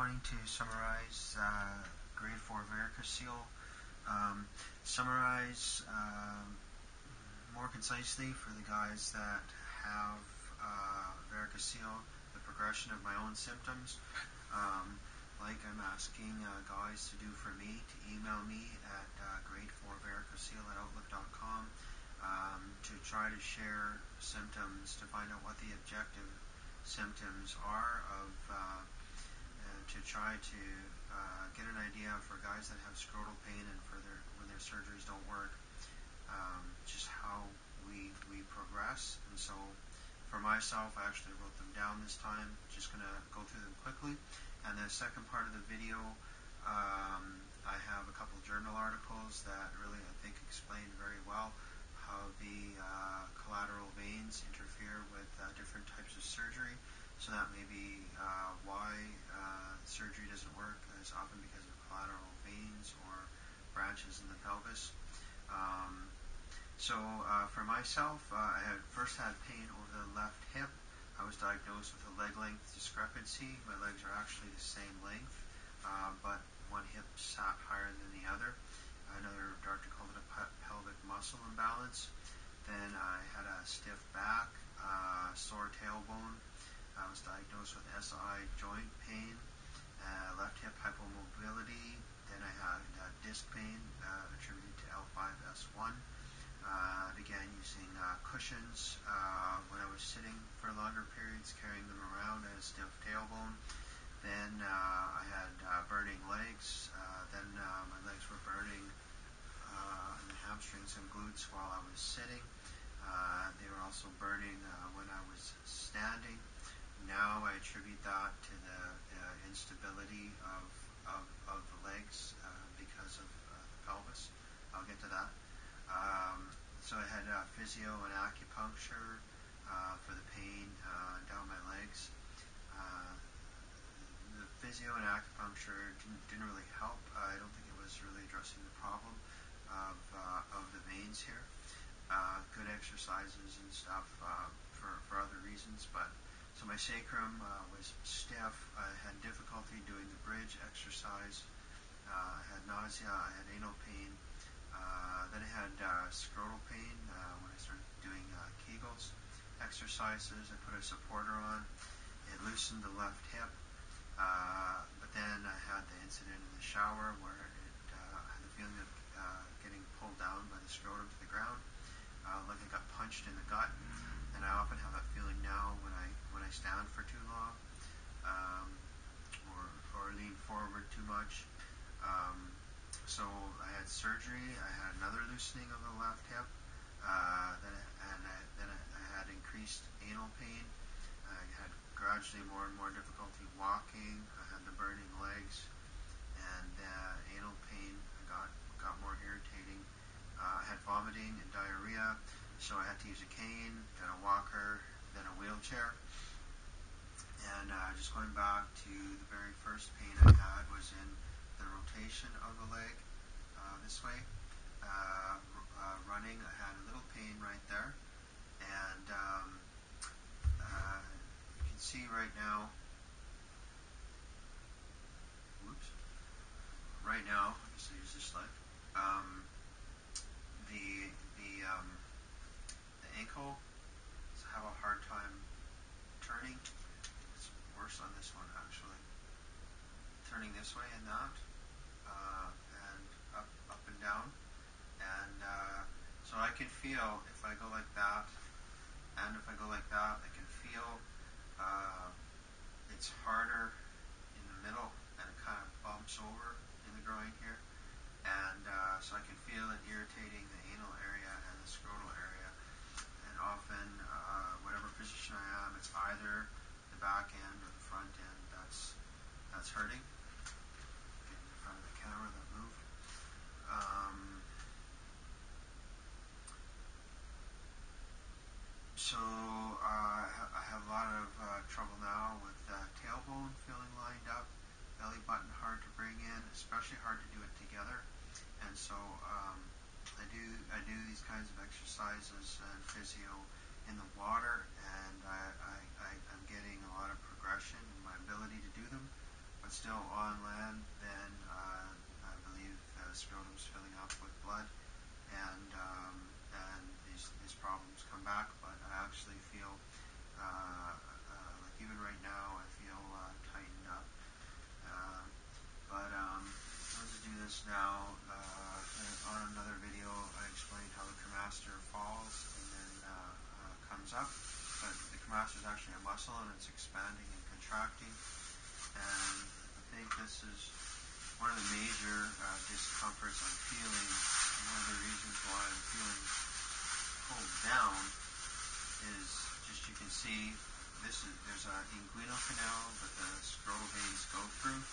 wanting to summarize grade 4 varicocele. Summarize more concisely for the guys that have varicocele, the progression of my own symptoms. Like I'm asking guys to do for me, to email me at grade4varicocele@outlook.com to try to share symptoms, to find out what the objective symptoms are of, to try to get an idea for guys that have scrotal pain and for when their surgeries don't work, just how we progress. And so for myself, I actually wrote them down this time, just going to go through them quickly. And the second part of the video, I have a couple of journal articles that really, I think, explain very well how the collateral veins interfere with different types of surgery. So that may be why surgery doesn't work as often, because of collateral veins or branches in the pelvis. For myself, I first had pain over the left hip. I was diagnosed with a leg length discrepancy. My legs are actually the same length, but one hip sat higher than the other. Another doctor called it a pelvic muscle imbalance. Then I had a stiff back, sore tailbone. I was diagnosed with SI joint pain, left hip hypomobility. Then I had disc pain attributed to L5-S1. Began using cushions when I was sitting for longer periods, carrying them around as stiff tailbone. Then I had burning legs. Then my legs were burning in the hamstrings and glutes while I was sitting. They were also burning when I was standing. Now I attribute that to the instability of the legs because of the pelvis. I'll get to that. So I had physio and acupuncture for the pain down my legs. The physio and acupuncture didn't really help. I don't think it was really addressing the problem of the veins here. Good exercises and stuff for other reasons, but so my sacrum was stiff. I had difficulty doing the bridge exercise. I had nausea. I had anal pain. Then I had scrotal pain when I started doing Kegels exercises. I put a supporter on. It loosened the left hip. But then I had the incident in the shower where I had the feeling of getting pulled down by the scrotum to the ground, like I got punched in the gut. And I often have that feeling now when I stand for too long, or lean forward too much. So I had surgery. I had another loosening of the left hip. Then I had increased anal pain. I had gradually more and more difficulty walking. I had the burning legs, and anal pain got more irritating. I had vomiting and diarrhea, so I had to use a cane, then a walker, then a wheelchair. And just going back to the very first pain I had was in the rotation of the leg this way. Running, I had a little pain right there. And you can see right now, right now, I guess I use this leg, the ankle, I have a hard time turning. It's worse on this one, actually. Turning this way and that, and up and down. And so I can feel, if I go like that, and if I go like that, I can feel it's harder in the middle, and it kind of bumps over in the groin here. And so I can feel it irritating the anal area and the scrotal area. And often, whatever position I am, it's either the back end or the front end that's hurting. Getting in front of the camera, that moved. So I have a lot of trouble now with tailbone feeling lined up, belly button hard to bring in, especially hard to do it together. And so I do these kinds of exercises and physio in the water, and I'm getting a lot of progression in my ability to do them. But still on land, then I believe the scrotum's filling up with blood, and these problems come back. But I actually feel like even right now I feel tightened up. But let's do this now. On another video, I explained how the cremaster falls and then comes up. But the cremaster is actually a muscle, and it's expanding and contracting. And I think this is one of the major discomforts I'm feeling. And one of the reasons why I'm feeling pulled down is just you can see there's an inguinal canal that the scrotal veins go through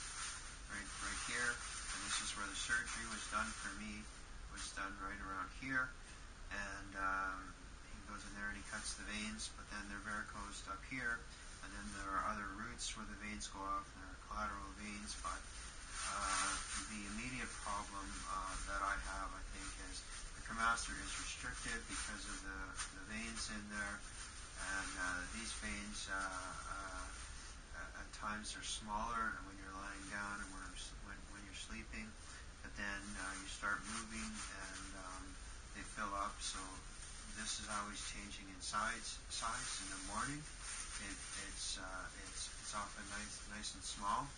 right here, and this is where the surgery was done for me. It was done right around here, and he goes in there and he cuts the veins, but then they're varicosed up here, and then there are other roots where the veins go off, and there are collateral veins. But the immediate problem that I have, I think, is the cremaster is restricted because of the veins in there, and these veins at times they're smaller and when you're lying down and when you're sleeping, but then you start moving and they fill up. So this is always changing in size. In the morning, it's often nice and small,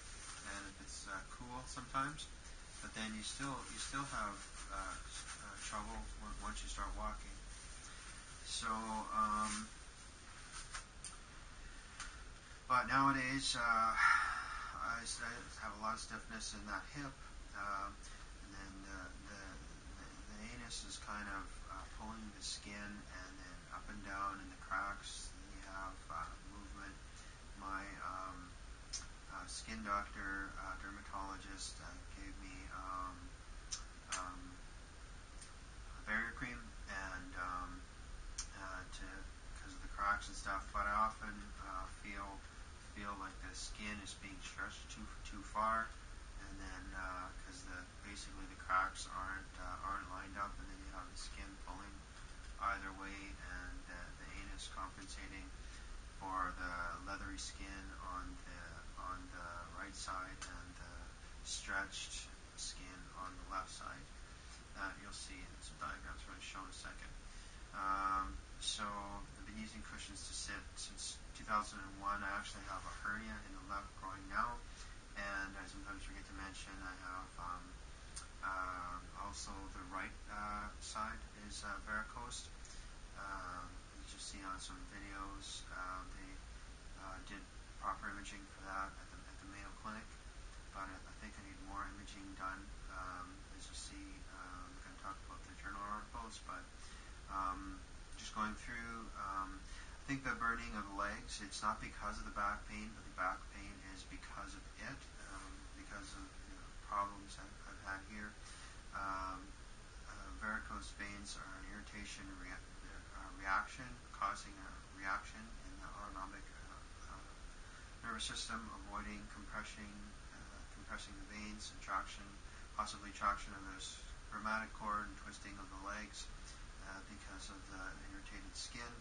and if it's cool sometimes, but then you still have trouble once you start walking. So. But nowadays, I have a lot of stiffness in that hip, and then the anus is kind of pulling the skin, and then up and down in the cracks. Then you have movement. My skin doctor, dermatologist, gave me a barrier cream and because of the cracks and stuff. But I often feel like the skin is being stretched too far, and then because basically the cracks aren't lined up, and then you have the skin pulling either way, and the anus compensating for the leathery skin on the right side and the stretched skin on the left side. You'll see in some diagrams I'm going to show in a second. So I've been using cushions to sit since 2001. I actually have a hernia in the left groin now, and I sometimes forget to mention I have also the right side is varicose. You just see on some videos they did proper imaging for that at the Mayo Clinic, but I think I need more imaging done. As you see, I'm going to talk about the journal articles, but just going through, I think the burning of the legs, it's not because of the back pain, but the back pain is because of it, because of problems I've had here. Varicose veins are an irritation reaction, causing a reaction in the autonomic nervous system, avoiding compressing the veins, and possibly traction of the rheumatic cord and twisting of the legs. Because of the irritated skin.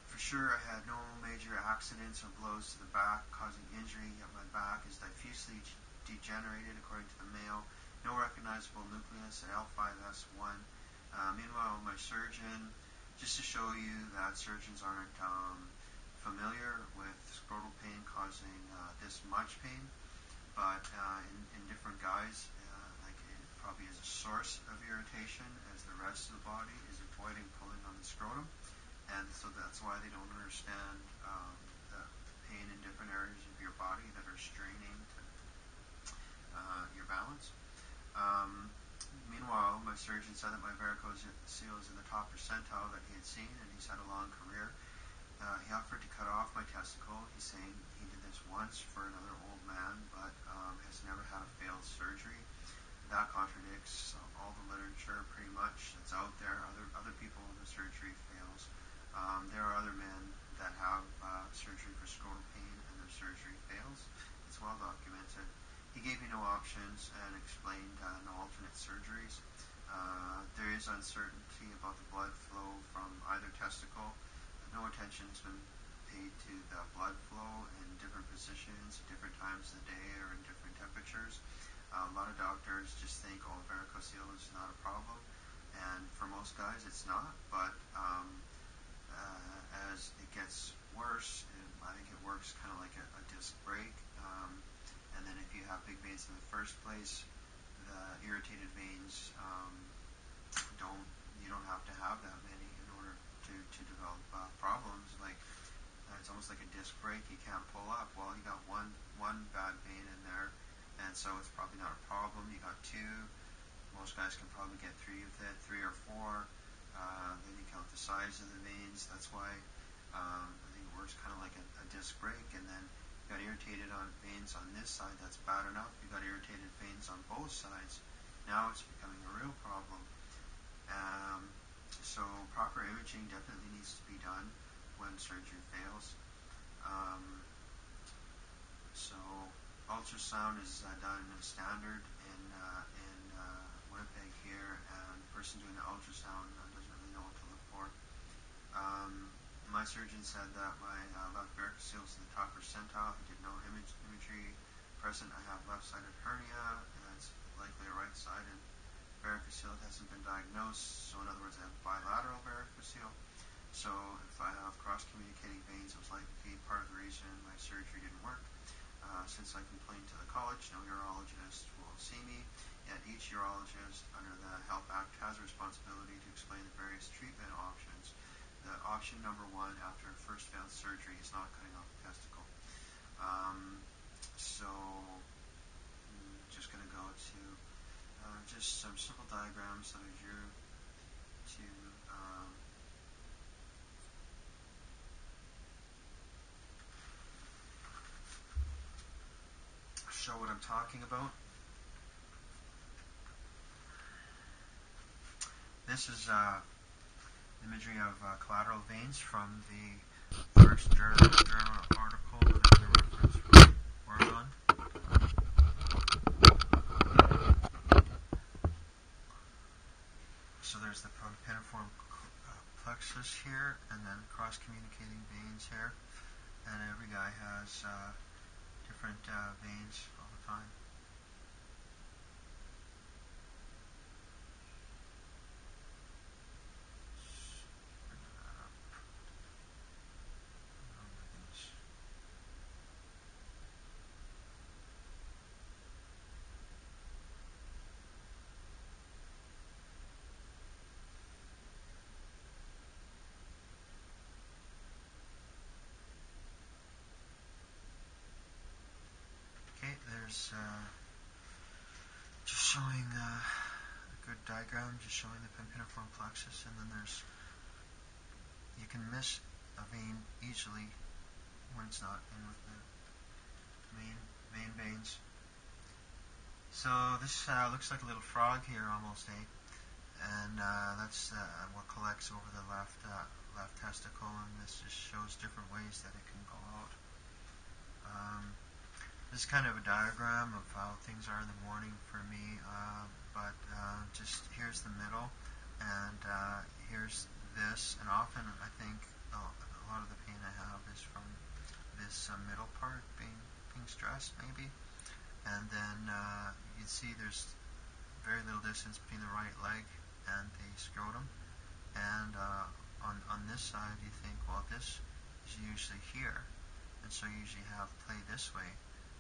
For sure, I had no major accidents or blows to the back causing injury, yet my back is diffusely degenerated according to the Mayo. No recognizable nucleus at L5S1. Meanwhile, my surgeon, just to show you that surgeons aren't familiar with scrotal pain causing this much pain, but in different guys, probably as a source of irritation as the rest of the body is avoiding pulling on the scrotum, and so that's why they don't understand the pain in different areas of your body that are straining to your balance. Meanwhile, my surgeon said that my varicocele is in the top percentile that he had seen, and he's had a long career. He offered to cut off my testicle. He's saying he did this once for another old man, but has never had a failed surgery. That contradicts all the literature pretty much that's out there. Other people, the surgery fails. There are other men that have surgery for scrotal pain and their surgery fails. It's well documented. He gave me no options and explained no alternate surgeries. There is uncertainty about the blood flow from either testicle. No attention has been paid to the blood flow in different positions, different times of the day, or in different temperatures. A lot of doctors just think, oh, varicocele is not a problem, and for most guys it's not, but as it gets worse, I think it works kind of like a disc break, and then if you have big veins in the first place, the irritated veins you don't have to have that many in order to develop problems. Like it's almost like a disc break. You can't pull up. Well, you got one bad vein in there, and so it's probably not a problem. You got two. Most guys can probably get three with it, three or four. Then you count the size of the veins. That's why I think it works kind of like a disc break. And then you got irritated on veins on this side. That's bad enough. You got irritated veins on both sides. Now it's becoming a real problem. So proper imaging definitely needs to be done when surgery fails. So ultrasound is done in standard in Winnipeg here, and the person doing the ultrasound doesn't really know what to look for. My surgeon said that my left varicocele is in the top percentile. He did no imagery present. I have left-sided hernia, and it's likely a right-sided varicocele. It hasn't been diagnosed, so in other words, I have bilateral varicocele. So if I have cross-communicating veins, it was likely part of the reason my surgery didn't work. Since I complained to the college, no urologist will see me, yet each urologist under the Health Act has a responsibility to explain the various treatment options. The option number one after first failed surgery is not cutting off the testicle. So just going to go to just some simple diagrams that I drew to show what I'm talking about. This is imagery of collateral veins from the first journal article that I'm going to reference work on. So there's the piniform plexus here, and then cross-communicating veins here, and every guy has different veins all the time. Okay, there's just showing a good diagram, just showing the piniform plexus, and then there's, you can miss a vein easily when it's not in with the main veins. So this looks like a little frog here almost, and that's what collects over the left testicle, and this just shows different ways that it can go out. This is kind of a diagram of how things are in the morning for me, but just here's the middle, and here's this, and often I think a lot of the pain I have is from this middle part being stressed maybe, and then you can see there's very little distance between the right leg and the scrotum, and on this side you think, well, this is usually here, and so you usually have play this way,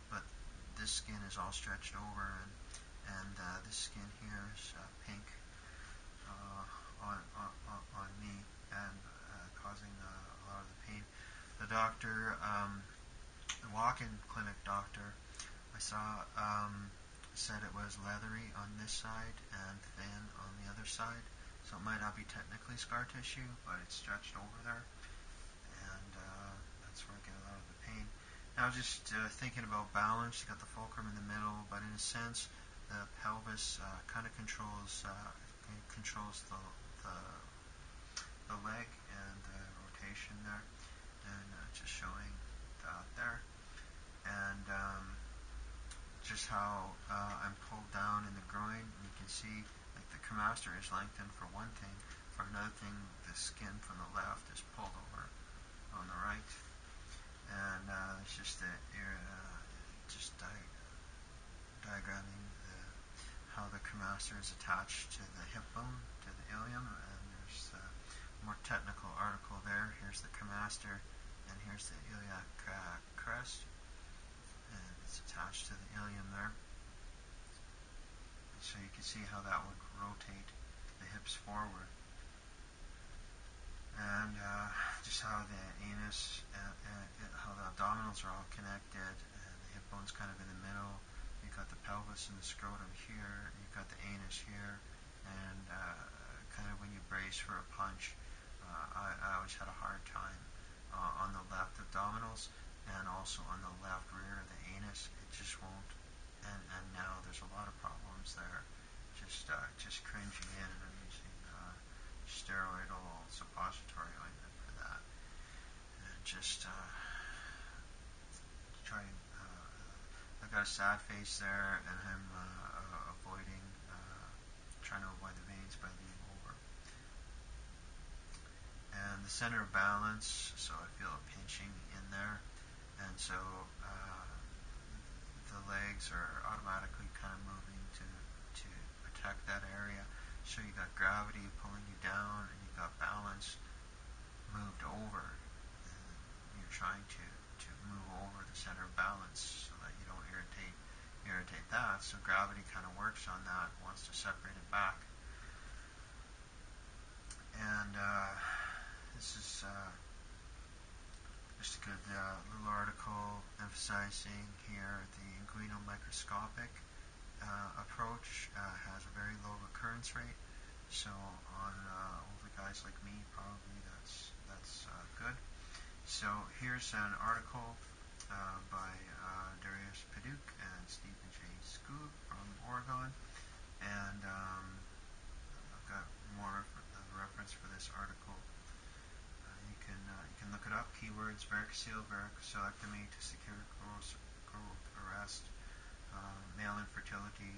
but this skin is all stretched over, and this skin here is pink on me, and causing a lot of the pain. The doctor, the walk-in clinic doctor I saw, said it was leathery on this side and thin on the other side, so it might not be technically scar tissue, but it's stretched over there, and that's where I get a lot of the pain. Now just thinking about balance, you got the fulcrum in the middle, but in a sense the pelvis kind of controls the leg and the rotation there, and just showing that there, and just how I'm pulled down in the groin, and you can see like the cremaster is lengthened for one thing, for another thing the skin from the left is pulled over on the right. and it's just diagramming how the cremaster is attached to the hip bone, to the ilium, and there's a more technical article there. Here's the cremaster, and here's the iliac crest, and it's attached to the ilium there. So you can see how that would rotate the hips forward. And just how the anus, how the abdominals are all connected, and the hip bone's kind of in the middle. You've got the pelvis and the scrotum here, you've got the anus here, and kind of when you brace for a punch, I always had a hard time on the left abdominals and also on the left rear of the anus. It just won't, and now there's a lot of problems there. Just cringing in, and I'm using steroidal suppository ointment for that, and just try. I've got a sad face there, and I'm avoiding, trying to avoid the veins by leaning over. And the center of balance, so I feel a pinching in there, and so the legs are automatically kind of moving to protect that area. So you got gravity pulling you down, and you got balance moved over. And you're trying to move over the center of balance so that you don't irritate that. So gravity kind of works on that, wants to separate it back. And this is just a good little article emphasizing here the inguinal microscopic approach has a very low recurrence rate. So on older guys like me, probably that's good. So here's an article by Darius Paduk and Stephen J. Scoob from Oregon, and I've got more reference for this article. You can look it up. Keywords: varicocele, varicocelectomy, testicular growth arrest, male infertility,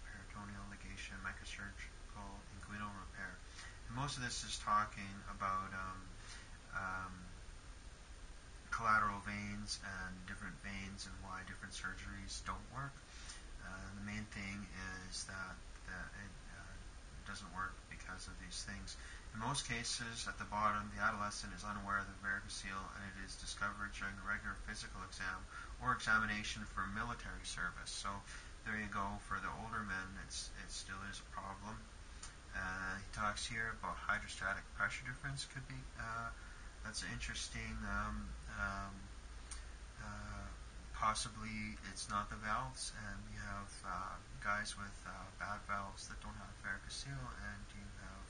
peritoneal ligation, microsurgical inguinal repair. And most of this is talking about collateral veins and different veins and why different surgeries don't work. The main thing is that it doesn't work because of these things. In most cases, at the bottom, the adolescent is unaware of the varicocele, and it is discovered during a regular physical exam or examination for military service. So there you go. For the older men, it still is a problem. He talks here about hydrostatic pressure difference. Could be that's interesting. Possibly it's not the valves, and you have guys with bad valves that don't have varicocele, and you have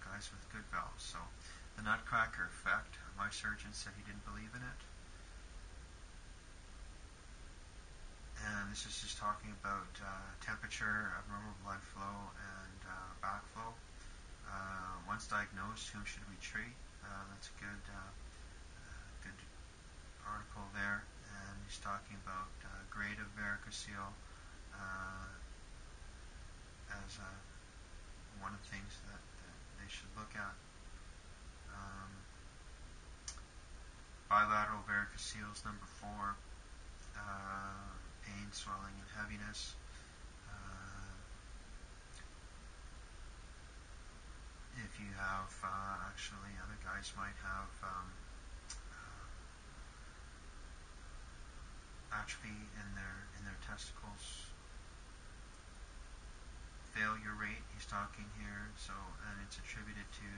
guys with good valves. So the nutcracker effect, my surgeon said he didn't believe in it. And this is just talking about temperature, abnormal blood flow, and backflow. Once diagnosed, whom should we treat? That's a good article there. And he's talking about grade of varicocele as one of the things that they should look at. Bilateral varicoceles, number 4. Pain, swelling, and heaviness. If you have, actually, other guys might have atrophy in their testicles. Failure rate, he's talking here, so, and it's attributed to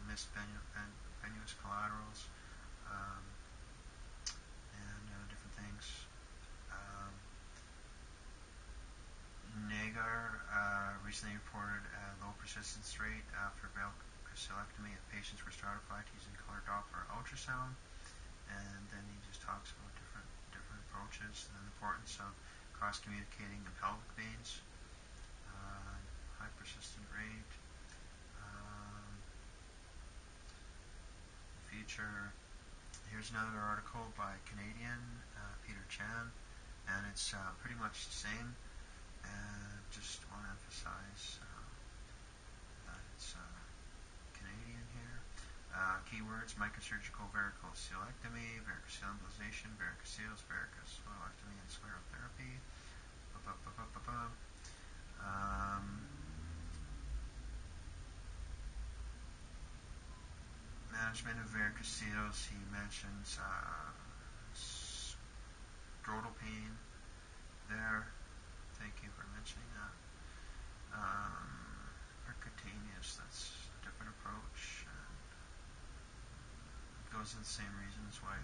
missed venous collaterals and different things. Nagar recently reported a low persistence rate after varicocelectomy if patients were stratified using color Doppler ultrasound, and then he just talks about different approaches and the importance of cross-communicating the pelvic veins. High persistent rate. Future. Here's another article by Canadian Peter Chan, and it's pretty much the same. And just want to emphasize that it's Canadian here. Keyword: keywords: microsurgical varicocelectomy, varicocele embolization, varicoceles, varicocelectomy, and sclerotherapy. Management of varicoceles, he mentions scrotal pain there. Thank you for mentioning that. Percutaneous, that's a different approach, and it goes in the same reasons why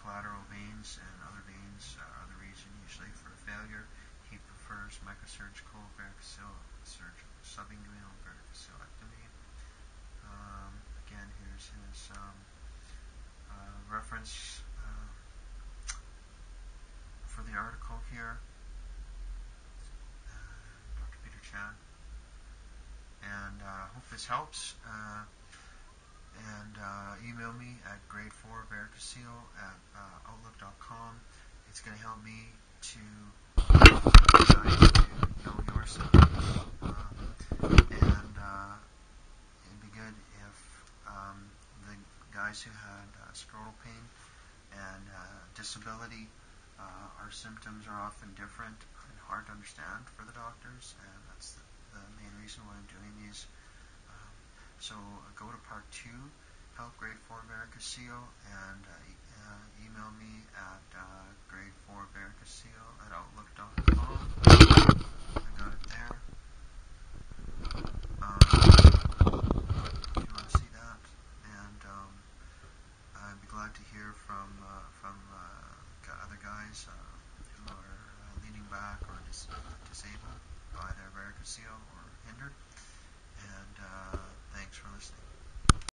collateral veins and other veins are the reason usually for failure. He prefers microsurgical subinguinal varicocelectomy. Again, here's his reference for the article here. Dr. Peter Chan. And hope this helps. And email me at grade4varicocele@outlook.com. It's going to help me to know your symptoms. And it'd be good if the guys who had scrotal pain and disability, our symptoms are often different and hard to understand for the doctors, and that's the main reason why I'm doing these. So go to part 2, help grade 4 varicocele, and email me at grade4varicocele@outlook.com.